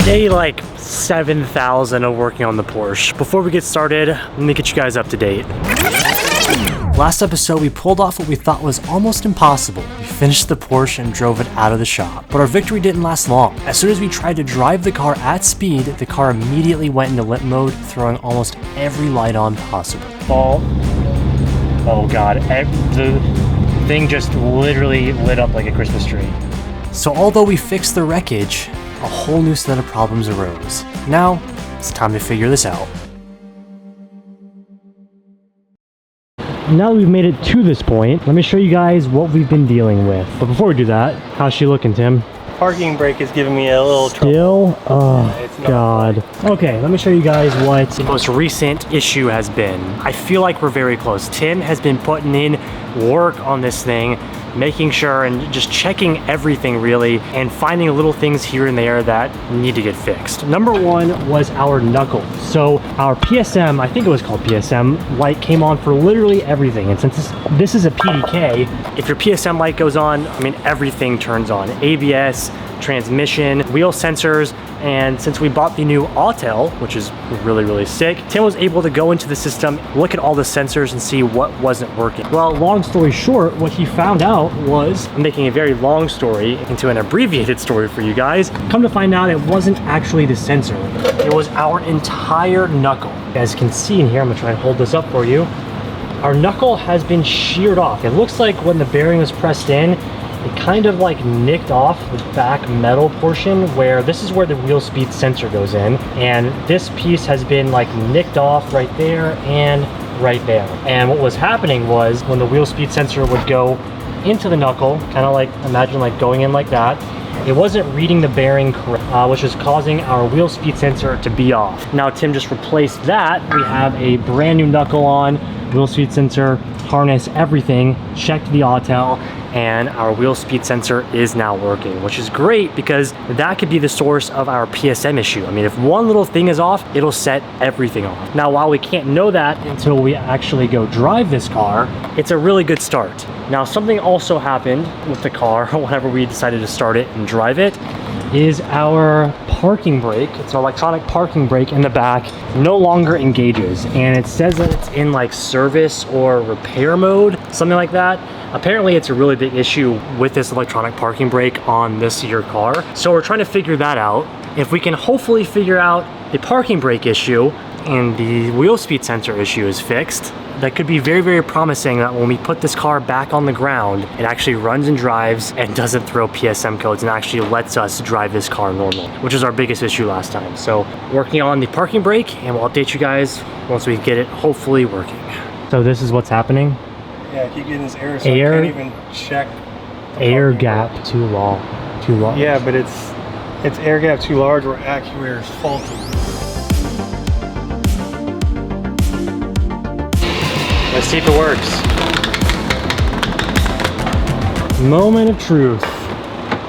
Day like 7,000 of working on the Porsche. Before we get started, let me get you guys up to date. Last episode, we pulled off what we thought was almost impossible. We finished the Porsche and drove it out of the shop. But our victory didn't last long. As soon as we tried to drive the car at speed, the car immediately went into limp mode, throwing almost every light on possible. Oh god, the thing just literally lit up like a Christmas tree. So although we fixed the wreckage, a whole new set of problems arose. Now, it's time to figure this out. Now we've made it to this point, let me show you guys what we've been dealing with. But before we do that, how's she looking, Tim? Parking brake is giving me a little trouble. Still? Oh, God. Okay, let me show you guys what the most recent issue has been. I feel like we're very close. Tim has been putting in work on this thing, making sure and just checking everything really, and finding little things here and there that need to get fixed. Number one was our knuckle. So our PSM, I think it was called PSM, light came on for literally everything. And since this is a PDK, if your PSM light goes on, I mean, everything turns on. ABS, transmission, wheel sensors, and since we bought the new Autel, which is really sick, Tim was able to go into the system, look at all the sensors and see what wasn't working. Well, long story short, what he found out was, I'm making a very long story into an abbreviated story for you guys, come to find out it wasn't actually the sensor. It was our entire knuckle. As you can see in here, I'm gonna try and hold this up for you. Our knuckle has been sheared off. It looks like when the bearing was pressed in, it kind of like nicked off the back metal portion where this is where the wheel speed sensor goes in, and this piece has been like nicked off right there and right there. And what was happening was when the wheel speed sensor would go into the knuckle, kind of like imagine like going in like that, it wasn't reading the bearing correct, which was causing our wheel speed sensor to be off. Now Tim just replaced that. We have a brand new knuckle on, wheel speed sensor, harness, everything, checked the Autel, and our wheel speed sensor is now working, which is great because that could be the source of our PSM issue. I mean, if one little thing is off, it'll set everything off. Now, while we can't know that until we actually go drive this car, it's a really good start. Now, something also happened with the car whenever we decided to start it and drive it, is our parking brake. It's an electronic parking brake in the back, no longer engages, and it says that it's in like service or repair mode, something like that. Apparently it's a really big issue with this electronic parking brake on this year car. So we're trying to figure that out. If we can hopefully figure out the parking brake issue and the wheel speed sensor issue is fixed, that could be very promising that when we put this car back on the ground, it actually runs and drives and doesn't throw PSM codes and actually lets us drive this car normal, which is our biggest issue last time. So working on the parking brake, and we'll update you guys once we get it hopefully working. So this is what's happening. Yeah, I keep getting this error, so I can't even check. Air gap too long. Yeah, but it's air gap too large or actuator is faulty. Let's see if it works. Moment of truth.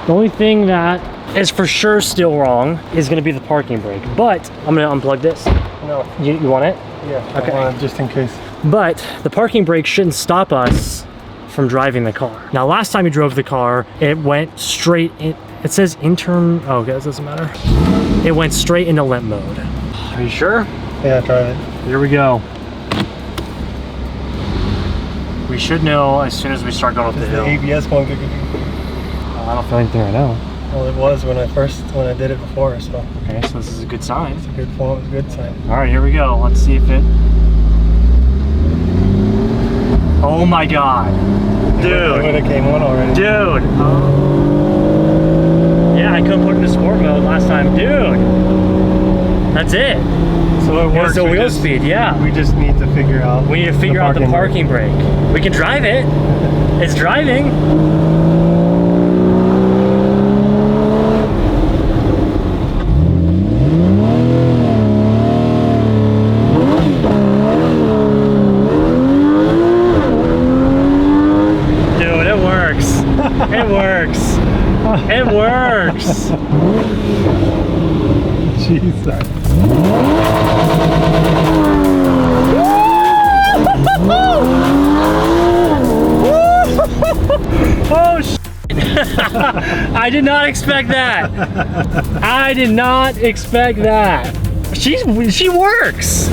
The only thing that is for sure still wrong is going to be the parking brake, but I'm going to unplug this. No. You want it? Yeah, okay. I want it just in case. But the parking brake shouldn't stop us from driving the car. Now, last time we drove the car, it went straight in. It says intern. Oh, guys, doesn't matter. It went straight into limp mode. Are you sure? Yeah, try it. Here we go. We should know as soon as we start going up the hill. The ABS going good? I don't feel anything right now. Well, it was when I did it before, so. Okay, so this is a good sign. It's a good form, it's a good sign. All right, here we go. Let's see if it. Oh my God, dude! It would have came on already. Dude. Yeah, I couldn't put it into sport mode last time, dude. That's it. So it works. It's the wheel speed, yeah. We just need to figure out. We need to figure out the parking brake. We can drive it. It's driving. Dude, it works. It works. It works. Jesus. Oh shit. I did not expect that. I did not expect that. She works.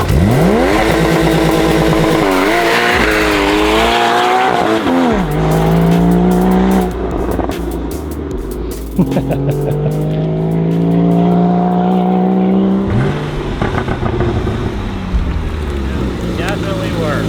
Definitely works.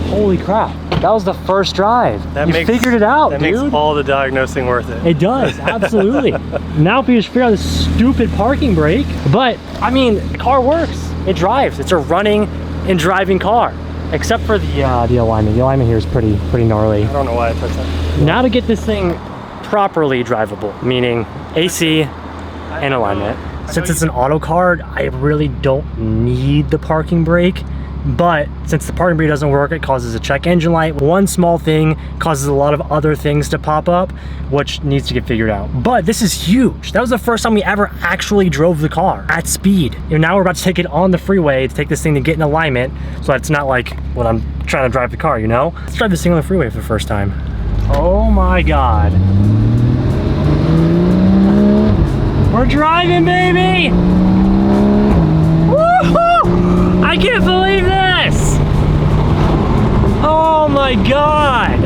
Holy crap. That was the first drive. You figured it out, dude. That makes all the diagnosing worth it. It does, absolutely. Now if we just figure out this stupid parking brake, but I mean, the car works. It drives. It's a running and driving car, except for the alignment. The alignment here is pretty gnarly. I don't know why I touched that. Now to get this thing properly drivable, meaning AC and alignment. Since it's an auto card, I really don't need the parking brake. But since the parking brake doesn't work, it causes a check engine light. One small thing causes a lot of other things to pop up, which needs to get figured out. But this is huge. That was the first time we ever actually drove the car at speed. And now we're about to take it on the freeway to take this thing to get in alignment, so that's not like when I'm trying to drive the car, you know? Let's drive this thing on the freeway for the first time. Oh my God. We're driving, baby! Woohoo! I can't believe this! Oh my God!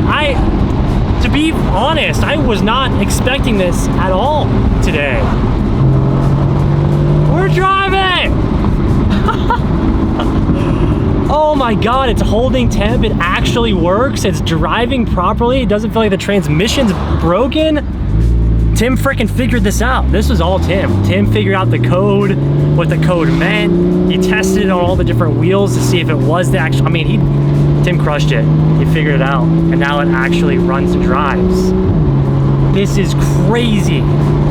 To be honest, I was not expecting this at all today. We're driving! Oh my God, it's holding temp. It actually works. It's driving properly. It doesn't feel like the transmission's broken. Tim freaking figured this out. This was all Tim. Tim figured out the code, what the code meant. He tested it on all the different wheels to see if it was the actual, I mean, Tim crushed it. He figured it out, and now it actually runs and drives. This is crazy.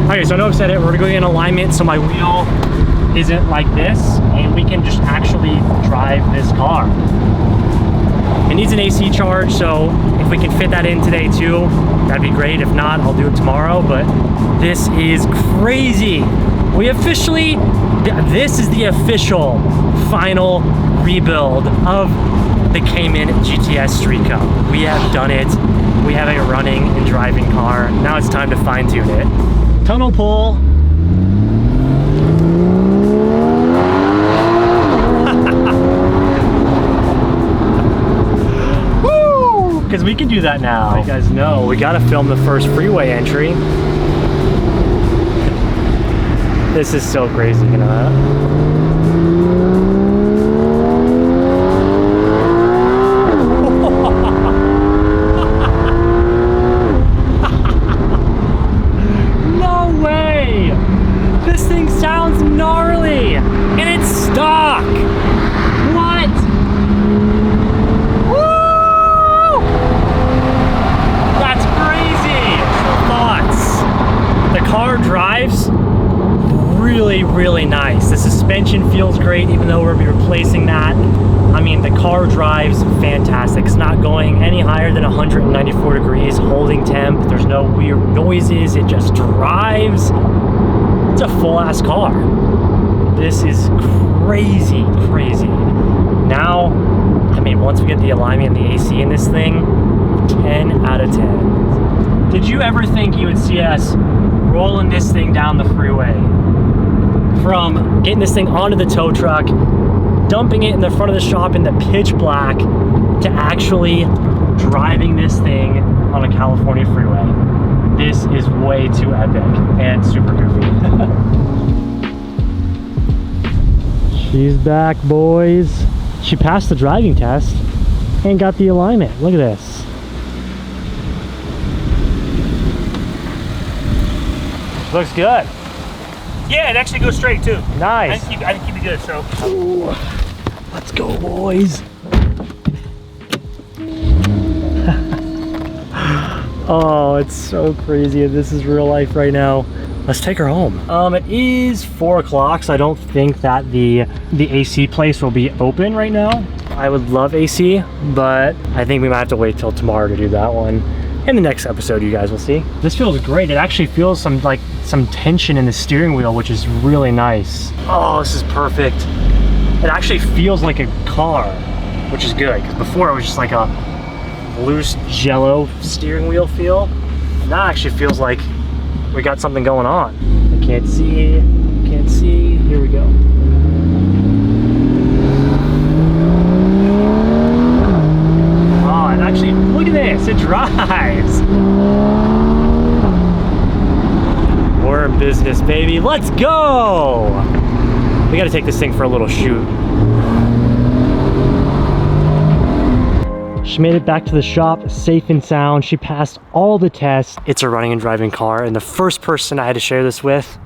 Okay, so I know I've said it, we're gonna go in alignment so my wheel isn't like this, and we can just actually drive this car. It needs an AC charge, so if we can fit that in today too, that'd be great. If not, I'll do it tomorrow, but this is crazy. We officially, this is the official final rebuild of the Cayman GTS Street Cup. We have done it. We have a running and driving car. Now it's time to fine tune it. Tunnel pull. Because we can do that now. You guys know we gotta film the first freeway entry. This is so crazy, you know that? No way! This thing sounds gnarly, and it's stock. What? The car drives really nice. The suspension feels great, even though we'll be replacing that. I mean, the car drives fantastic. It's not going any higher than 194 degrees, holding temp. There's no weird noises. It just drives. It's a full-ass car. This is crazy. Now, I mean, once we get the alignment and the AC in this thing, 10 out of 10. Did you ever think you would see us rolling this thing down the freeway? From getting this thing onto the tow truck, dumping it in the front of the shop in the pitch black, to actually driving this thing on a California freeway. This is way too epic and super goofy. She's back, boys. She passed the driving test and got the alignment. Look at this. Looks good. Yeah, it actually goes straight too. Nice. I think you'd be good, so. Ooh. Let's go, boys. Oh, it's so crazy. This is real life right now. Let's take her home. It is 4 o'clock, so I don't think that the AC place will be open right now. I would love AC, but I think we might have to wait till tomorrow to do that one. In the next episode, you guys will see. This feels great. It actually feels some tension in the steering wheel, which is really nice. Oh, this is perfect. It actually feels like a car, which is good, because before it was just like a loose jello steering wheel feel. And that actually feels like we got something going on. I can't see, can't see. Here we go. Oh, and actually, look at this, it drives. We're in business, baby. Let's go. We gotta take this thing for a little shoot. She made it back to the shop safe and sound. She passed all the tests. It's a running and driving car, and the first person I had to share this with,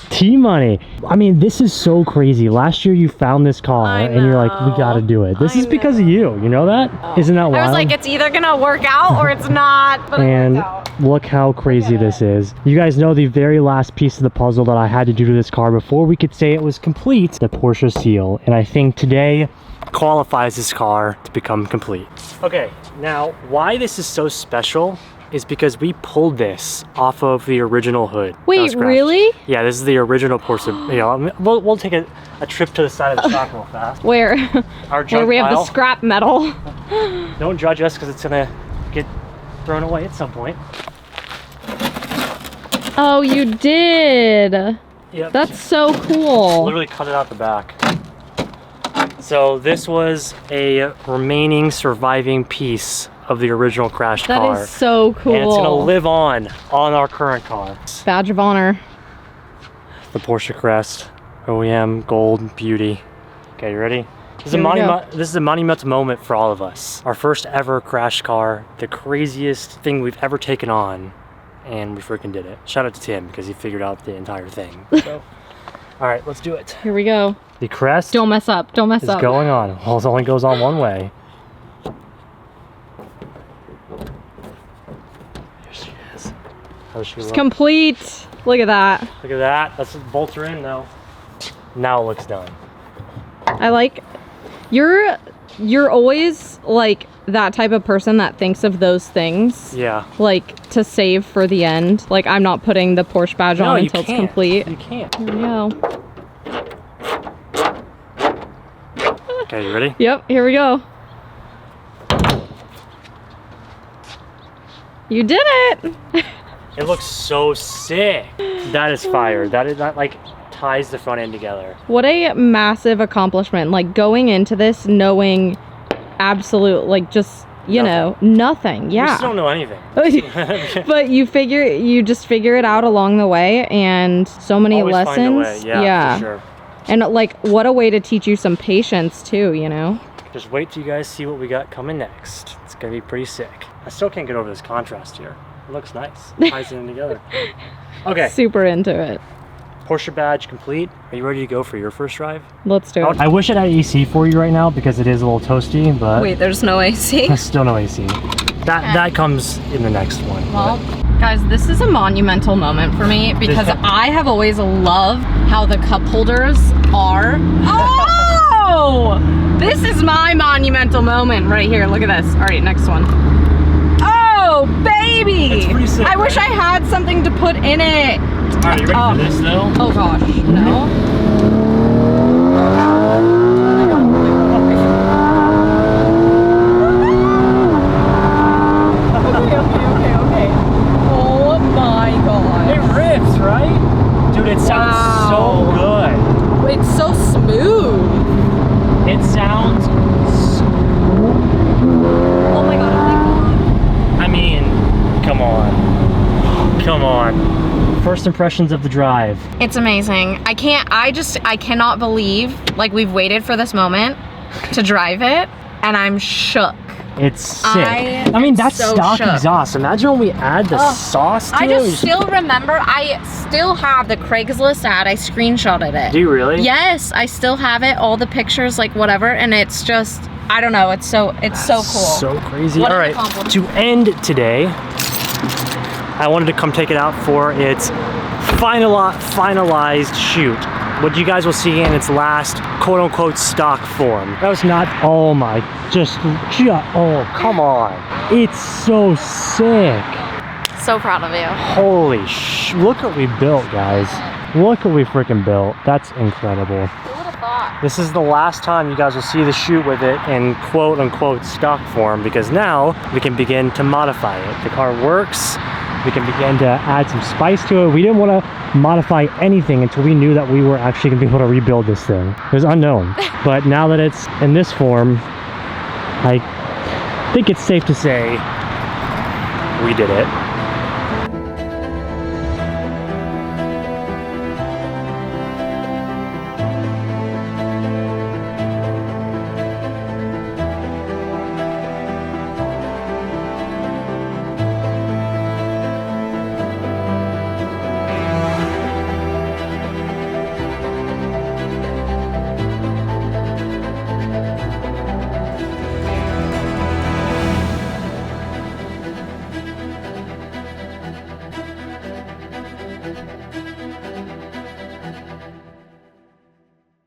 T-Money. I mean, this is so crazy. Last year you found this car and you're like, we gotta do it. This is because of you know that? Oh. Isn't that wild? I was like, it's either gonna work out or it's not, but and look how crazy this is. You guys know the very last piece of the puzzle that I had to do to this car before we could say it was complete, the Porsche seal. And I think today qualifies this car to become complete. Okay, now why this is so special is because we pulled this off of the original hood. Wait, really? Yeah, this is the original Porsche. You know, we'll take a trip to the side of the shop real fast. Where? Our junk where we have pile. the scrap metal. Don't judge us because it's gonna get thrown away at some point. Oh, you did. Yep. That's so cool. Literally cut it out the back. So this was a remaining surviving piece of the original crashed car. That is so cool. And it's gonna live on our current car. Badge of honor. The Porsche crest, OEM Gold Beauty. Okay, you ready? This is a monumental moment for all of us. Our first ever crash car, the craziest thing we've ever taken on, and we freaking did it. Shout out to Tim because he figured out the entire thing. So, all right, let's do it. Here we go. The crest. Don't mess up. Don't mess up. Is going on. Well, it only goes on one way. Here she is. How does she look? It's complete. Look at that. Look at that. That's bolts are in though. Now it looks done. I like. You're always like that type of person that thinks of those things. Yeah. Like to save for the end. Like I'm not putting the Porsche badge on until it's complete. You can't. Here we go. Okay, you ready? Yep, here we go. You did it! It looks so sick. That is fire. That like ties the front end together. What a massive accomplishment. Like going into this knowing absolute, like just, you know, nothing. Yeah. We still don't know anything. But you just figure it out along the way, and so many Always lessons. Find a way. Yeah, for sure. And like, what a way to teach you some patience too, you know? Just wait till you guys see what we got coming next. It's gonna be pretty sick. I still can't get over this contrast here. It looks nice. It ties it in together. Okay. Super into it. Porsche badge complete. Are you ready to go for your first drive? Let's do it. I wish it had AC for you right now because it is a little toasty, but... Wait, there's no AC? There's still no AC. That comes in the next one. Well, guys, this is a monumental moment for me because I have always loved how the cup holders are. Oh! This is my monumental moment right here. Look at this. All right, next one. Oh, baby! It's pretty sick, I wish I had something to put in it. All right, you ready for this though? Oh gosh, no. Okay. Oh my god. It rips, right? Dude, it sounds so good. It's so smooth. It sounds Oh my god, I mean, come on. Come on. First impressions of the drive. It's amazing. I cannot believe like we've waited for this moment to drive it, and I'm shook. It's sick. I mean, that's so stock shook. exhaust. Imagine when we add the sauce to it. I just still remember, I still have the Craigslist ad. I screenshotted it. Do you really? Yes, I still have it. All the pictures, like whatever, and it's just, I don't know. It's so cool. So crazy. What All an right, accomplishment. to end today, I wanted to come take it out for its finalized shoot. What you guys will see in its last quote-unquote stock form. That was not, oh my, oh, come on. It's so sick. So proud of you. Holy look what we built, guys. Look what we freaking built. That's incredible. Who would have thought? This is the last time you guys will see the shoot with it in quote unquote stock form, because now we can begin to modify it. The car works. We can begin to add some spice to it. We didn't want to modify anything until we knew that we were actually going to be able to rebuild this thing. It was unknown. But now that it's in this form, I think it's safe to say we did it.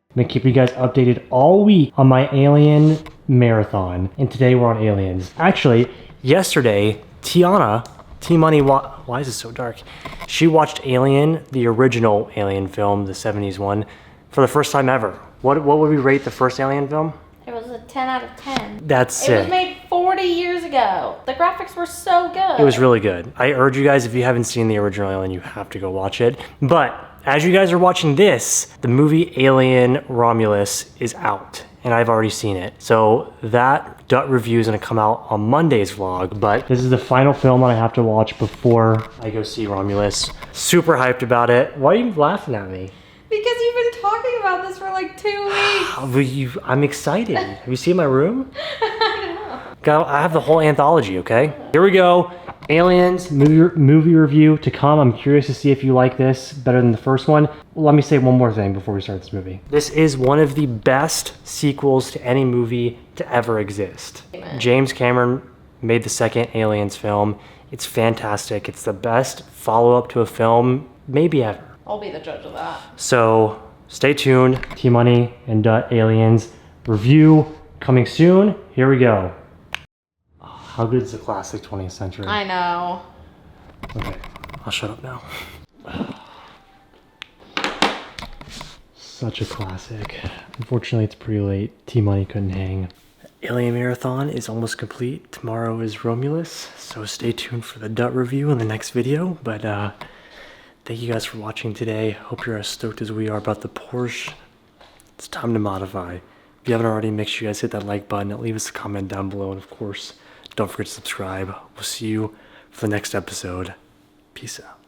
I'm gonna keep you guys updated all week on my Alien marathon. And today we're on Aliens. Actually, yesterday, Tiana, T-Money, why is it so dark? She watched Alien, the original Alien film, the 70s one, for the first time ever. What would we rate the first Alien film? It was a 10 out of 10. That's sick. It was made 40 years ago. The graphics were so good. It was really good. I urge you guys, if you haven't seen the original Alien, you have to go watch it. But as you guys are watching this, the movie Alien Romulus is out, and I've already seen it. So that DUT review is gonna come out on Monday's vlog, but this is the final film that I have to watch before I go see Romulus. Super hyped about it. Why are you laughing at me? Because you've been talking about this for like 2 weeks. I'm excited. Have you seen my room? I know. I have the whole anthology, okay? Here we go. Aliens movie review to come. I'm curious to see if you like this better than the first one. Let me say one more thing before we start this movie. This is one of the best sequels to any movie to ever exist. Amen. James Cameron made the second Aliens film. It's fantastic. It's the best follow-up to a film maybe ever. I'll be the judge of that. So stay tuned. T-Money and DUT Aliens review coming soon. Here we go. How good is the classic 20th century? I know. Okay, I'll shut up now. Such a classic. Unfortunately, it's pretty late. T-Money couldn't hang. Alien Marathon is almost complete. Tomorrow is Romulus, so stay tuned for the DUT review in the next video. But thank you guys for watching today. Hope you're as stoked as we are about the Porsche. It's time to modify. If you haven't already, make sure you guys hit that like button. Leave us a comment down below, and of course, don't forget to subscribe. We'll see you for the next episode. Peace out.